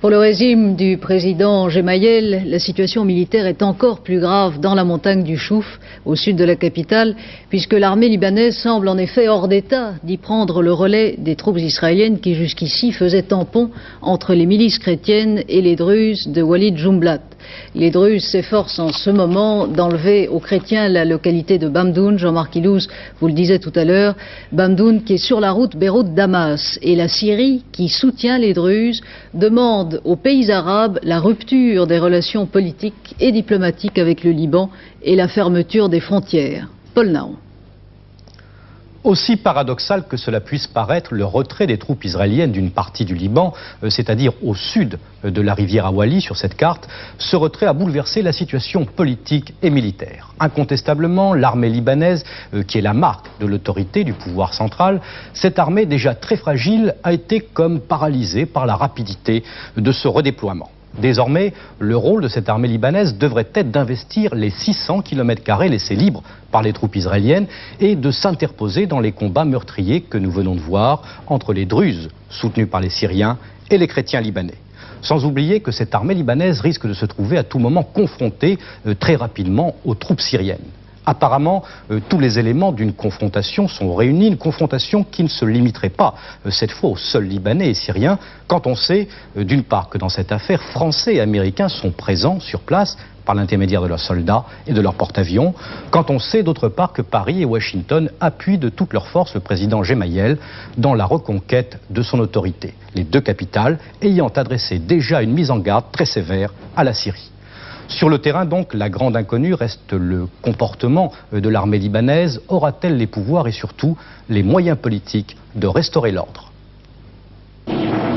Pour le régime du président Gemayel, la situation militaire est encore plus grave dans la montagne du Chouf, au sud de la capitale, puisque l'armée libanaise semble en effet hors d'état d'y prendre le relais des troupes israéliennes qui jusqu'ici faisaient tampon entre les milices chrétiennes et les Druzes de Walid Jumblat. Les Druzes s'efforcent en ce moment d'enlever aux chrétiens la localité de Bamdoun. Jean-Marc Ilouz vous le disait tout à l'heure, Bamdoun qui est sur la route Beyrouth-Damas. Et la Syrie, qui soutient les Druzes, demande aux pays arabes la rupture des relations politiques et diplomatiques avec le Liban et la fermeture des frontières. Paul Naon. Aussi paradoxal que cela puisse paraître, le retrait des troupes israéliennes d'une partie du Liban, c'est-à-dire au sud de la rivière Awali sur cette carte, ce retrait a bouleversé la situation politique et militaire. Incontestablement, l'armée libanaise, qui est la marque de l'autorité du pouvoir central, cette armée déjà très fragile a été comme paralysée par la rapidité de ce redéploiement. Désormais, le rôle de cette armée libanaise devrait être d'investir les 600 km² laissés libres par les troupes israéliennes et de s'interposer dans les combats meurtriers que nous venons de voir entre les Druzes, soutenus par les Syriens, et les chrétiens libanais. Sans oublier que cette armée libanaise risque de se trouver à tout moment confrontée très rapidement aux troupes syriennes. Apparemment, tous les éléments d'une confrontation sont réunis, une confrontation qui ne se limiterait pas, cette fois, aux seuls Libanais et Syriens, quand on sait, d'une part, que dans cette affaire, Français et Américains sont présents sur place, par l'intermédiaire de leurs soldats et de leurs porte-avions, quand on sait, d'autre part, que Paris et Washington appuient de toutes leurs forces le président Gemayel dans la reconquête de son autorité, les deux capitales ayant adressé déjà une mise en garde très sévère à la Syrie. Sur le terrain, donc, la grande inconnue reste le comportement de l'armée libanaise. Aura-t-elle les pouvoirs et surtout les moyens politiques de restaurer l'ordre?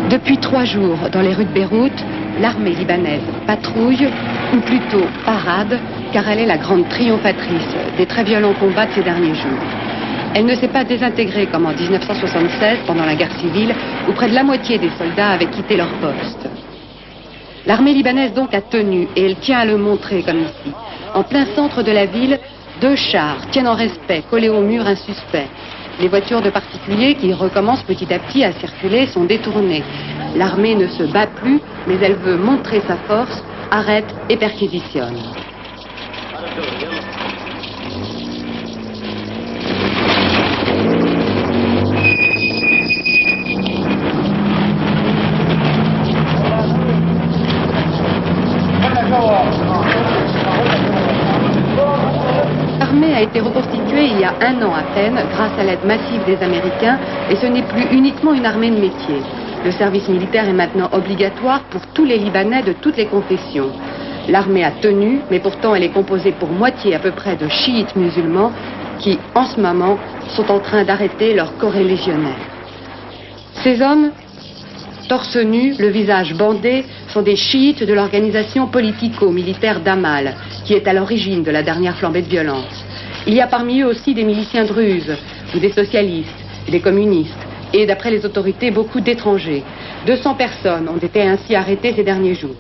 Depuis 3 jours, dans les rues de Beyrouth, l'armée libanaise patrouille, ou plutôt parade, car elle est la grande triomphatrice des très violents combats de ces derniers jours. Elle ne s'est pas désintégrée comme en 1976, pendant la guerre civile, où près de la moitié des soldats avaient quitté leur poste. L'armée libanaise donc a tenu, et elle tient à le montrer comme ici. En plein centre de la ville, 2 chars tiennent en respect, collés au mur un suspect. Les voitures de particuliers qui recommencent petit à petit à circuler sont détournées. L'armée ne se bat plus, mais elle veut montrer sa force, arrête et perquisitionne. L'armée a été reconstituée il y a 1 an à peine grâce à l'aide massive des Américains et ce n'est plus uniquement une armée de métier. Le service militaire est maintenant obligatoire pour tous les Libanais de toutes les confessions. L'armée a tenu, mais pourtant elle est composée pour moitié à peu près de chiites musulmans qui, en ce moment, sont en train d'arrêter leurs corélégionnaires. Ces hommes, torse nu, le visage bandé, sont des chiites de l'organisation politico-militaire d'Amal, qui est à l'origine de la dernière flambée de violence. Il y a parmi eux aussi des miliciens druzes, ou des socialistes, des communistes, et d'après les autorités, beaucoup d'étrangers. 200 personnes ont été ainsi arrêtées ces derniers jours.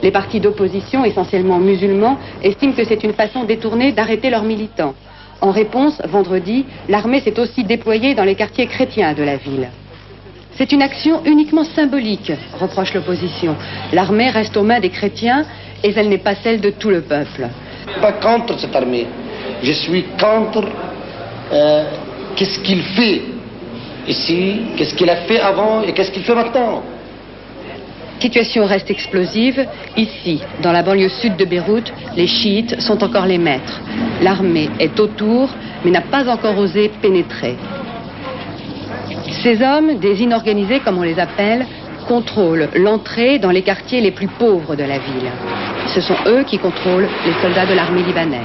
Les partis d'opposition, essentiellement musulmans, estiment que c'est une façon détournée d'arrêter leurs militants. En réponse, vendredi, l'armée s'est aussi déployée dans les quartiers chrétiens de la ville. C'est une action uniquement symbolique, reproche l'opposition. L'armée reste aux mains des chrétiens et elle n'est pas celle de tout le peuple. Je ne suis pas contre cette armée. Je suis contre qu'est-ce qu'il fait ici, qu'est-ce qu'il a fait avant et qu'est-ce qu'il fait maintenant. La situation reste explosive. Ici, dans la banlieue sud de Beyrouth, les chiites sont encore les maîtres. L'armée est autour, mais n'a pas encore osé pénétrer. Ces hommes, des inorganisés comme on les appelle, contrôlent l'entrée dans les quartiers les plus pauvres de la ville. Ce sont eux qui contrôlent les soldats de l'armée libanaise.